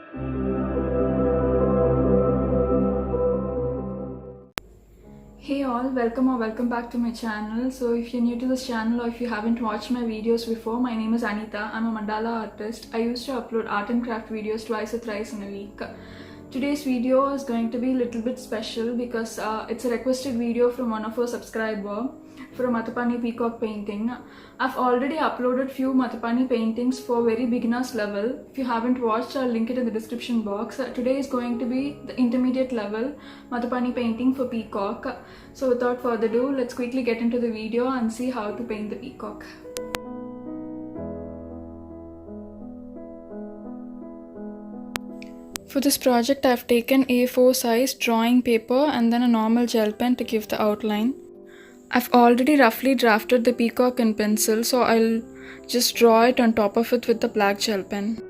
Hey all, welcome back to my channel. So if you're new to this channel or if you haven't watched my videos before, my name is Anita. I'm a mandala artist. I used to upload art and craft videos twice or thrice in a week. Today's video is going to be a little bit special because it's a requested video from one of our subscribers for a Madhubani peacock painting. I've already uploaded few Madhubani paintings for very beginners level. If you haven't watched, I'll link it in the description box. Today is going to be the intermediate level Madhubani painting for peacock. So without further ado, let's quickly get into the video and see how to paint the peacock. For this project, I've taken A4 size drawing paper and then a normal gel pen to give the outline. I've already roughly drafted the peacock in pencil, so I'll just draw it on top of it with the black gel pen.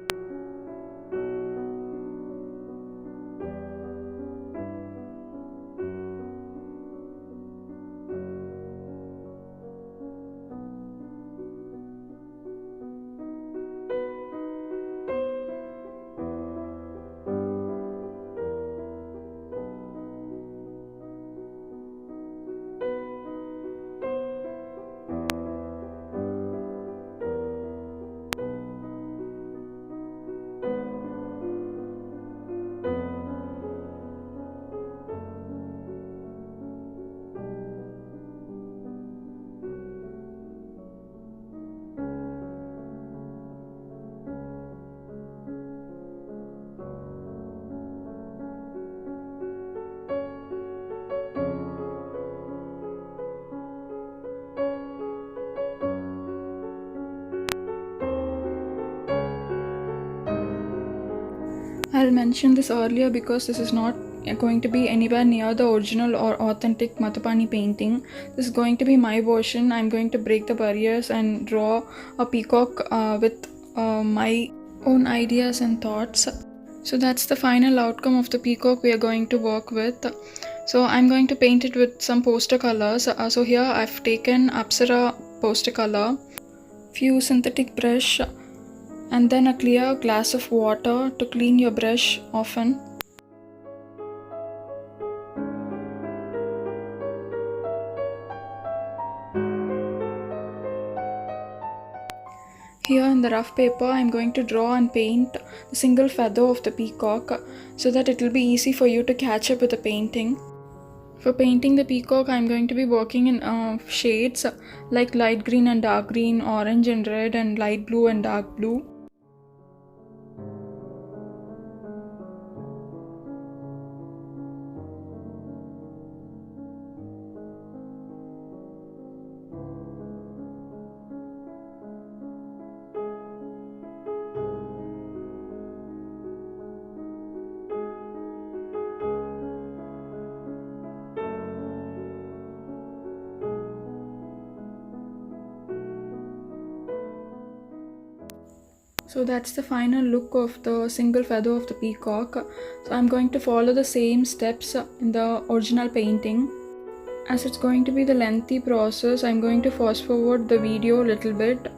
I'll mention this earlier because this is not going to be anywhere near the original or authentic Madhubani painting. This is going to be my version. I'm going to break the barriers and draw a peacock with my own ideas and thoughts. So that's the final outcome of the peacock we are going to work with. So I'm going to paint it with some poster colors. So here I've taken Apsara poster color, few synthetic brush, and then a clear glass of water to clean your brush often. Here in the rough paper, I'm going to draw and paint the single feather of the peacock so that it will be easy for you to catch up with the painting. For painting the peacock, I'm going to be working in shades like light green and dark green, orange and red, and light blue and dark blue. So that's the final look of the single feather of the peacock. So I'm going to follow the same steps in the original painting. As it's going to be the lengthy process, I'm going to fast forward the video a little bit.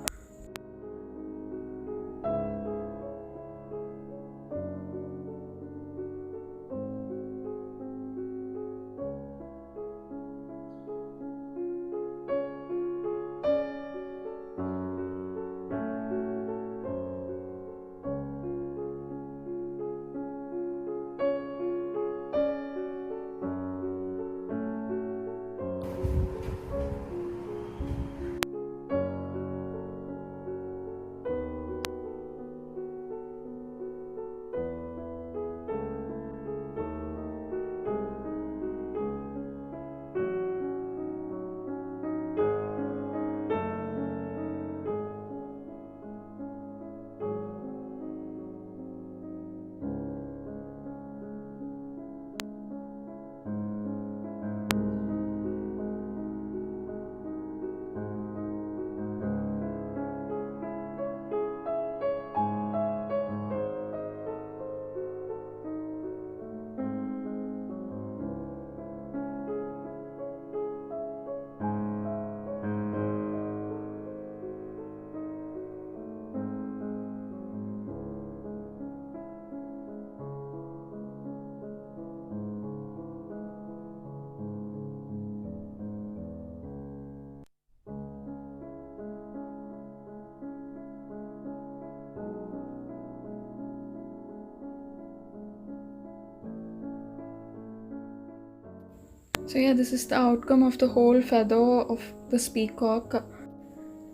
So yeah, this is the outcome of the whole feather of this peacock.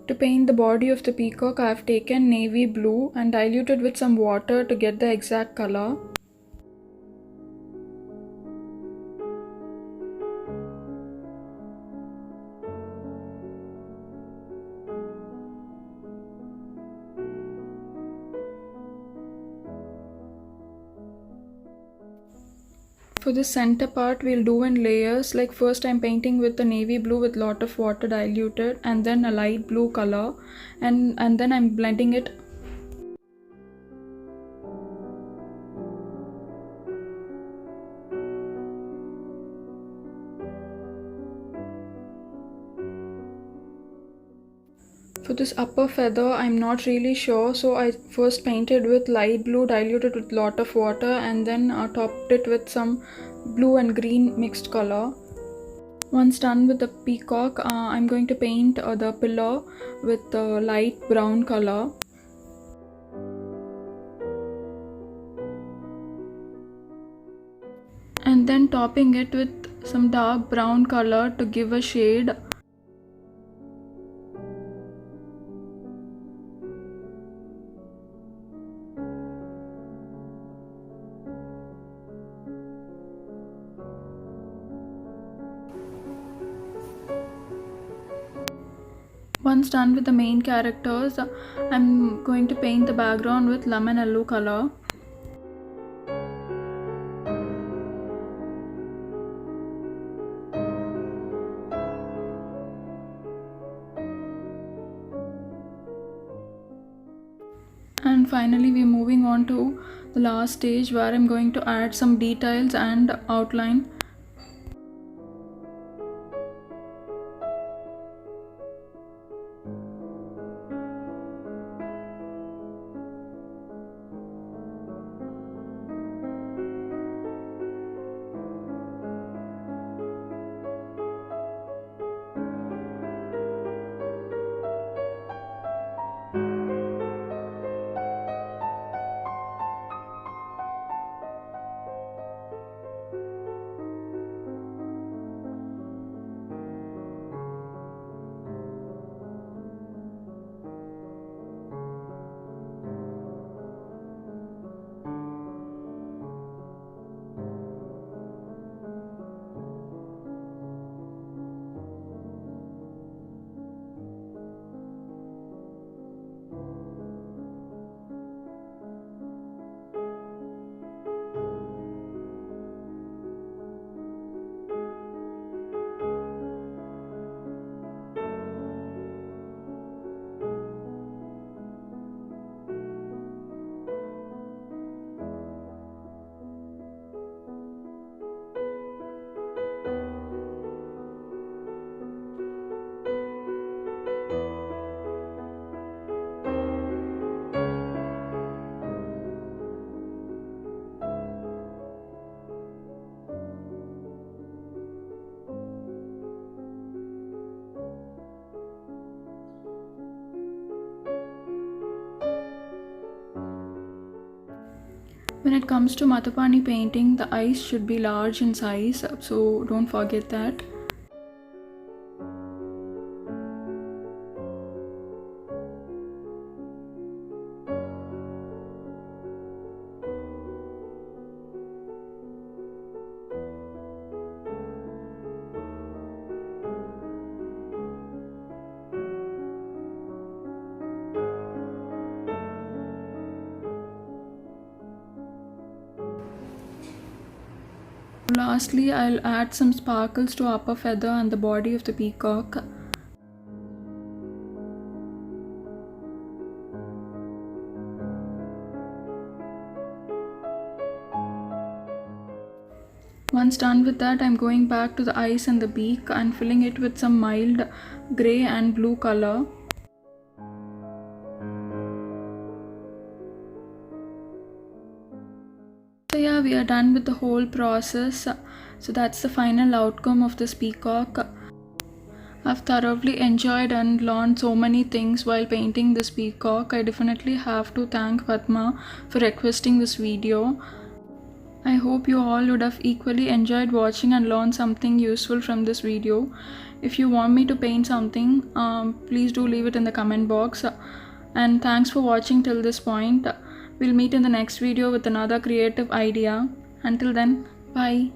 To paint the body of the peacock, I have taken navy blue and diluted with some water to get the exact color. For the center part, we'll do in layers. Like first I'm painting with the navy blue with lot of water diluted, and then a light blue color, and then I'm blending it. For this upper feather, I'm not really sure, so I first painted with light blue diluted with lot of water, and then topped it with some blue and green mixed color. Once done with the peacock, I'm going to paint the pillar with the light brown color. And then topping it with some dark brown color to give a shade. Once done with the main characters, I'm going to paint the background with lemon yellow color. And finally we're moving on to the last stage where I'm going to add some details and outline. When it comes to Madhubani painting, the eyes should be large in size, so don't forget that. Lastly, I'll add some sparkles to upper feather and the body of the peacock. Once done with that, I'm going back to the eyes and the beak and filling it with some mild grey and blue color. So yeah, we are done with the whole process. So that's the final outcome of this peacock. I've thoroughly enjoyed and learned so many things while painting this peacock. I definitely have to thank Padma for requesting this video. I hope you all would have equally enjoyed watching and learned something useful from this video. If you want me to paint something, please do leave it in the comment box. And thanks for watching till this point. We'll meet in the next video with another creative idea. Until then, bye.